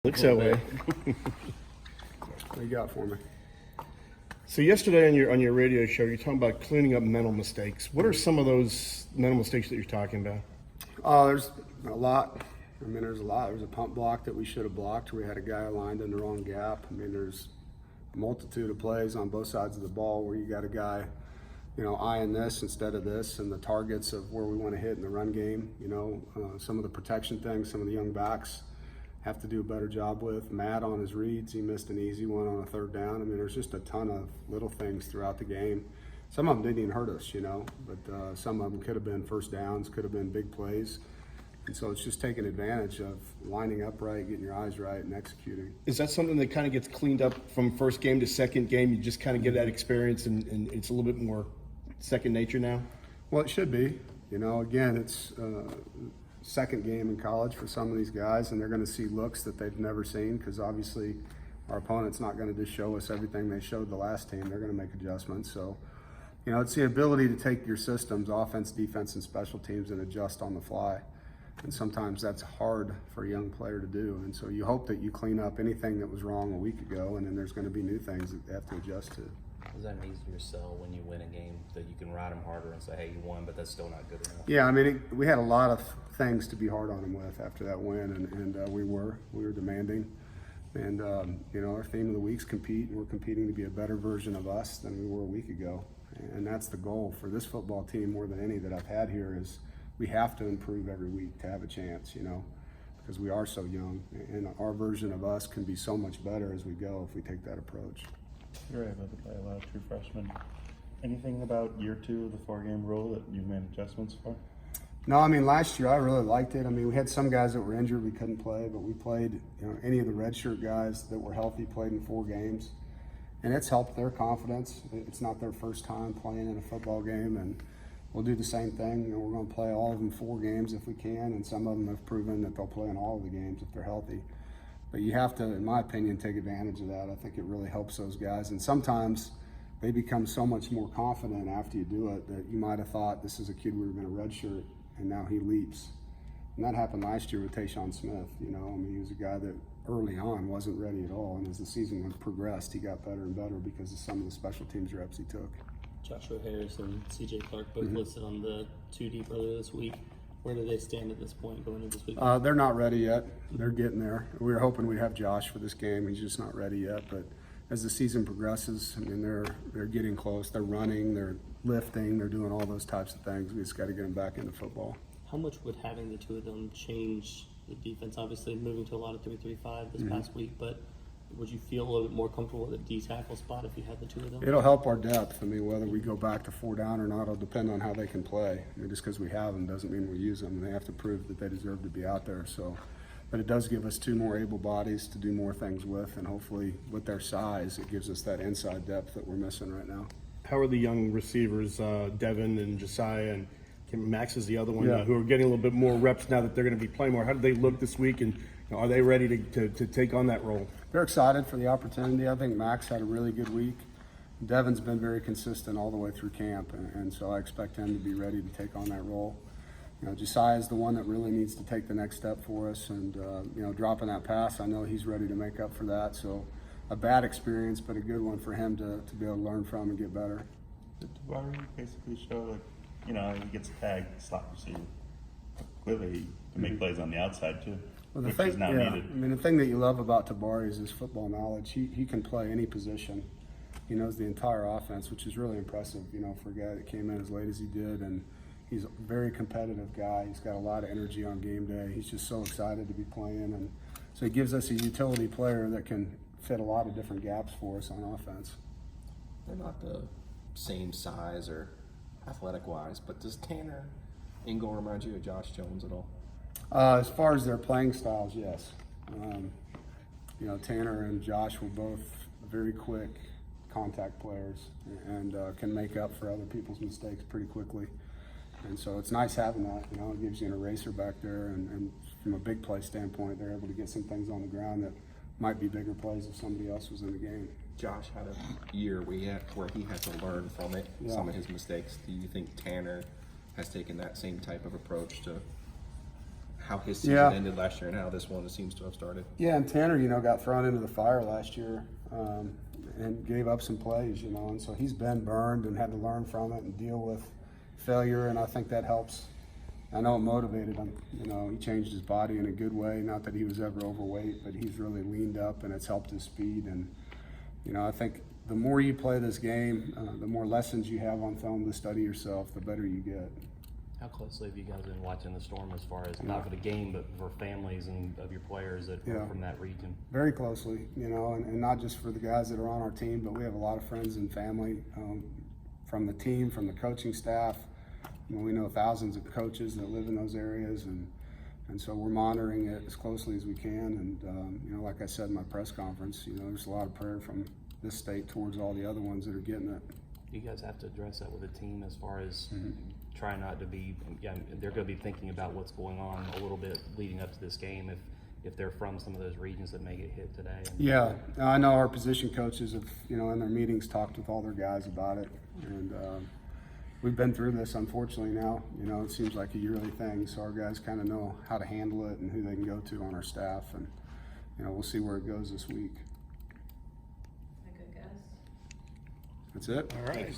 Looks that way. What do you got for me? So yesterday on your radio show, you're talking about cleaning up mental mistakes. What are some of those mental mistakes that you're talking about? There's a lot. There's a lot. There's a pump block that we should have blocked. We had a guy aligned in the wrong gap. There's a multitude of plays on both sides of the ball where you got a guy, eyeing this instead of this, and the targets of where we want to hit in the run game. Some of the protection things, some of the young backs have to do a better job with. Matt on his reads, he missed an easy one on a third down. There's just a ton of little things throughout the game. Some of them didn't even hurt us, but some of them could have been first downs, could have been big plays. And so it's just taking advantage of lining up right, getting your eyes right, and executing. Is that something that kind of gets cleaned up from first game to second game? You just kind of get that experience and it's a little bit more second nature now? Well, it should be. Again, it's second game in college for some of these guys, and they're going to see looks that they've never seen because obviously our opponent's not going to just show us everything they showed the last team. They're going to make adjustments. So, it's the ability to take your systems, offense, defense, and special teams, and adjust on the fly. And sometimes that's hard for a young player to do. And so you hope that you clean up anything that was wrong a week ago, and then there's going to be new things that they have to adjust to. Is that an easier sell when you win a game that you can ride them harder and say, hey, you won, but that's still not good enough? Yeah, we had a lot of things to be hard on them with after that win, and we were demanding. And, our theme of the week's compete, and we're competing to be a better version of us than we were a week ago. And that's the goal for this football team more than any that I've had here is we have to improve every week to have a chance, because we are so young. And our version of us can be so much better as we go if we take that approach. You're able to play a lot of true freshmen. Anything about year two of the 4-game rule that you've made adjustments for? No, last year I really liked it. We had some guys that were injured, we couldn't play, but we played, any of the redshirt guys that were healthy played in 4 games. And it's helped their confidence. It's not their first time playing in a football game, and we'll do the same thing. We're going to play all of them 4 games if we can, and some of them have proven that they'll play in all of the games if they're healthy. But you have to, in my opinion, take advantage of that. I think it really helps those guys. And sometimes they become so much more confident after you do it that you might have thought this is a kid we were going to redshirt, and now he leaps. And that happened last year with Tayshawn Smith. He was a guy that early on wasn't ready at all. And as the season progressed, he got better and better because of some of the special teams reps he took. Joshua Harris and C.J. Clark both listed on the 2 deep earlier this week. Where do they stand at this point going into this week? They're not ready yet. They're getting there. We were hoping we'd have Josh for this game. He's just not ready yet. But as the season progresses, they're getting close. They're running, they're lifting, they're doing all those types of things. We just got to get them back into football. How much would having the 2 of them change the defense? Obviously, moving to a lot of 3-3-5 this past week, but would you feel a little bit more comfortable with a D tackle spot if you had the 2 of them? It'll help our depth. Whether we go back to 4 down or not will depend on how they can play. Just because we have them doesn't mean we use them. They have to prove that they deserve to be out there. But it does give us 2 more able bodies to do more things with, and hopefully with their size, it gives us that inside depth that we're missing right now. How are the young receivers, Devin and Josiah, and Max is the other one, Yeah. who are getting a little bit more reps now that they're going to be playing more? How do they look this week, and are they ready to take on that role? They're excited for the opportunity. I think Max had a really good week. Devin's been very consistent all the way through camp, and so I expect him to be ready to take on that role. Josiah is the one that really needs to take the next step for us, and dropping that pass, I know he's ready to make up for that. So a bad experience, but a good one for him to be able to learn from and get better. Did Doeren basically show, he gets tagged slot receiver? Clearly, he can make plays on the outside too. Well, which is now needed. The thing that you love about Tabari is his football knowledge. He can play any position. He knows the entire offense, which is really impressive, for a guy that came in as late as he did. And he's a very competitive guy. He's got a lot of energy on game day. He's just so excited to be playing. And so he gives us a utility player that can fit a lot of different gaps for us on offense. They're not the same size or athletic-wise, but does Tanner Ingle remind you of Josh Jones at all? As far as their playing styles, yes. Tanner and Josh were both very quick contact players and can make up for other people's mistakes pretty quickly. And so it's nice having that. It gives you an eraser back there, and from a big play standpoint, they're able to get some things on the ground that might be bigger plays if somebody else was in the game. Josh had a year where he had to learn from it, some of his mistakes. Do you think Tanner has taken that same type of approach to how his season Yeah. ended last year and how this one seems to have started. Yeah, and Tanner, got thrown into the fire last year and gave up some plays, and so he's been burned and had to learn from it and deal with failure, and I think that helps. I know it motivated him. He changed his body in a good way. Not that he was ever overweight, but he's really leaned up, and it's helped his speed. And I think the more you play this game, the more lessons you have on film to study yourself, the better you get. How closely have you guys been watching the Storm as far as not for the game, but for families and of your players that are from that region? Very closely, and not just for the guys that are on our team, but we have a lot of friends and family from the team, from the coaching staff. We know thousands of coaches that live in those areas, and so we're monitoring it as closely as we can. And like I said in my press conference, there's a lot of prayer from this state towards all the other ones that are getting it. You guys have to address that with the team as far as try not to be. They're going to be thinking about what's going on a little bit leading up to this game if they're from some of those regions that may get hit today. Yeah, I know our position coaches have, in their meetings talked with all their guys about it, and we've been through this, unfortunately, now. It seems like a yearly thing, so our guys kind of know how to handle it and who they can go to on our staff, and we'll see where it goes this week. A good guess. That's it. All right.